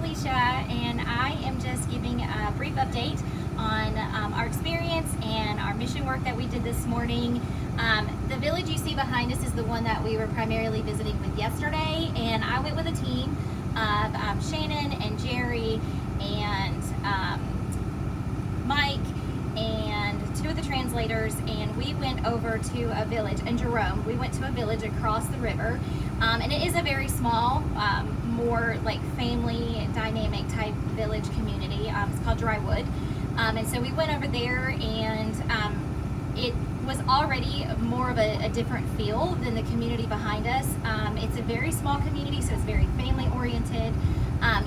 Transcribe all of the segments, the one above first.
Aleesha, and I am just giving a brief update on our experience and our mission work that we did this morning. The village you see behind us is the one that we were primarily visiting with yesterday, and I went with a team of Shannon and Jerry and Mike and two of the translators, and we went over to a village, and Jerome, we went to a village across the river, and it is a very small, more like family dynamic type village community. It's called Drywood, and so we went over there, and it was already more of a different feel than the community behind us. It's a very small community, so it's very family oriented.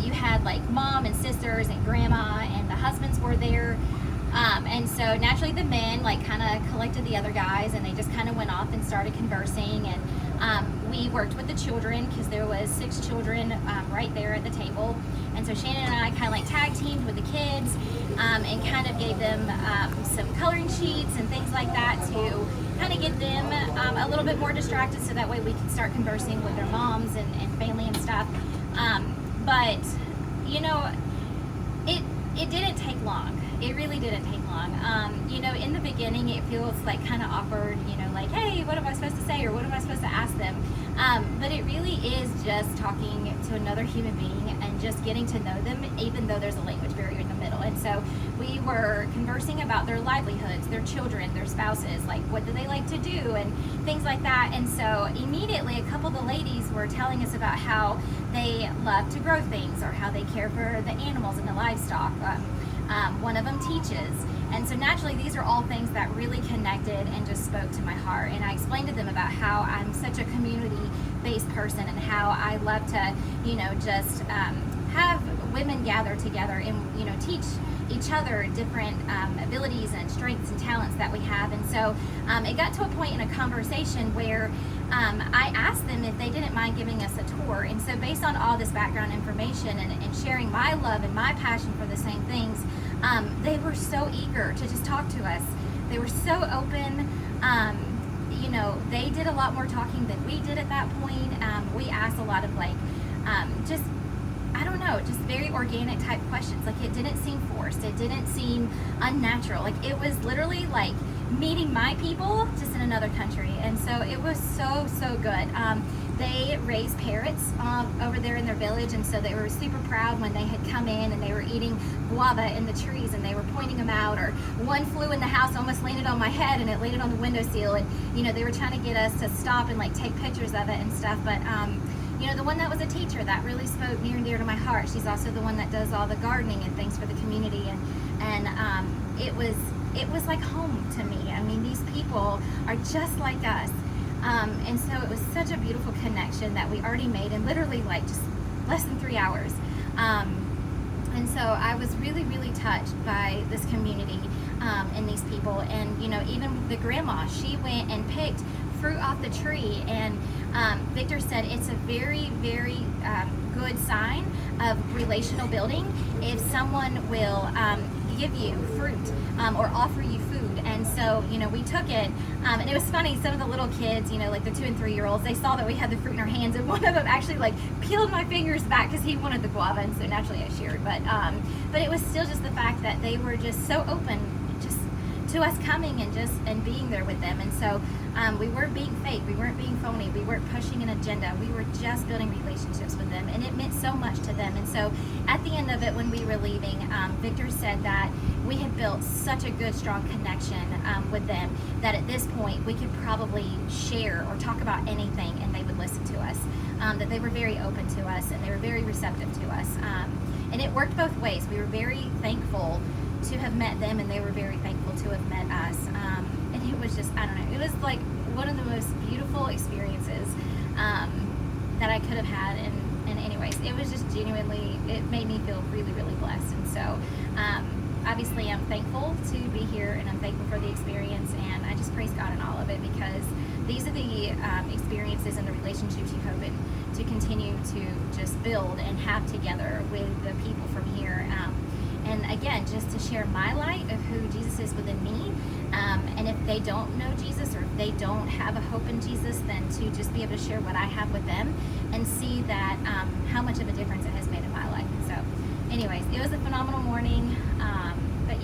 You had like mom and sisters and grandma, and the husbands were there. And so naturally the men like kind of collected the other guys, and they just kind of went off and started conversing, and we worked with the children because there was 6 children right there at the table. And so Shannon and I kind of like tag teamed with the kids and kind of gave them some coloring sheets and things like that to kind of get them a little bit more distracted, so that way we can start conversing with their moms and family and stuff. But you know, it didn't take long. It really didn't take long. You know, in the beginning, it feels like kind of awkward, you know, like, hey, what am I supposed to say, or what am I supposed to ask them? But it really is just talking to another human being and just getting to know them, even though there's a language barrier in the middle. And so we were conversing about their livelihoods, their children, their spouses, like what do they like to do, and things like that. And so immediately a couple of the ladies were telling us about how they love to grow things, or how they care for the animals and the livestock. One of them teaches. And so naturally these are all things that really connected and just spoke to my heart. And I explained to them about how I'm such a community-based person, and how I love to, you know, just have women gather together and, you know, teach each other different abilities and strengths and talents that we have. And so it got to a point in a conversation where I asked them if they didn't mind giving us a tour. And so based on all this background information and sharing my love and my passion for the same things, they were so eager to just talk to us. They were so open. You know, they did a lot more talking than we did at that point. We asked a lot of like, just, I don't know, just very organic type questions. Like, it didn't seem forced. It didn't seem unnatural. Like, it was literally like meeting my people just in another country. And so it was so good. They raised parrots over there in their village, and so they were super proud when they had come in and they were eating guava in the trees, and they were pointing them out. Or one flew in the house, almost landed on my head, and it landed on the windowsill. And you know, they were trying to get us to stop and like take pictures of it and stuff. But you know, the one that was a teacher, that really spoke near and dear to my heart. She's also the one that does all the gardening and things for the community, and it was like home to me. I mean, these people are just like us. And so it was such a beautiful connection that we already made in literally like just less than 3 hours. And so I was really touched by this community and these people. And you know, even the grandma, she went and picked fruit off the tree, and Victor said it's a very good sign of relational building if someone will give you fruit or offer you food. And so, you know, we took it, and it was funny, some of the little kids, you know, like the 2 and 3 year olds, they saw that we had the fruit in our hands, and one of them actually like peeled my fingers back because he wanted the guava, and so naturally I shared. But it was still just the fact that they were just so open just to us coming and being there with them. And so we weren't being fake, we weren't being phony, we weren't pushing an agenda, we were just building relationships with them, and it meant so much to them. And so at the end of it, when we were leaving, Victor said that we had built such a good, strong connection with them that at this point we could probably share or talk about anything and they would listen to us, that they were very open to us and they were very receptive to us. And it worked both ways. We were very thankful to have met them, and they were very thankful to have met us. And it was just, I don't know, it was like one of the most beautiful experiences that I could have had. And anyways, it was just genuinely, it made me feel really blessed. And so obviously I'm thankful to be here, and I'm thankful for the experience, and I just praise God in all of it, because these are the experiences and the relationships you hope to continue to just build and have together with the people from here. And again, just to share my light of who Jesus is within me. And if they don't know Jesus, or if they don't have a hope in Jesus, then to just be able to share what I have with them and see that how much of a difference it has made in my life. So anyways, it was a phenomenal morning. But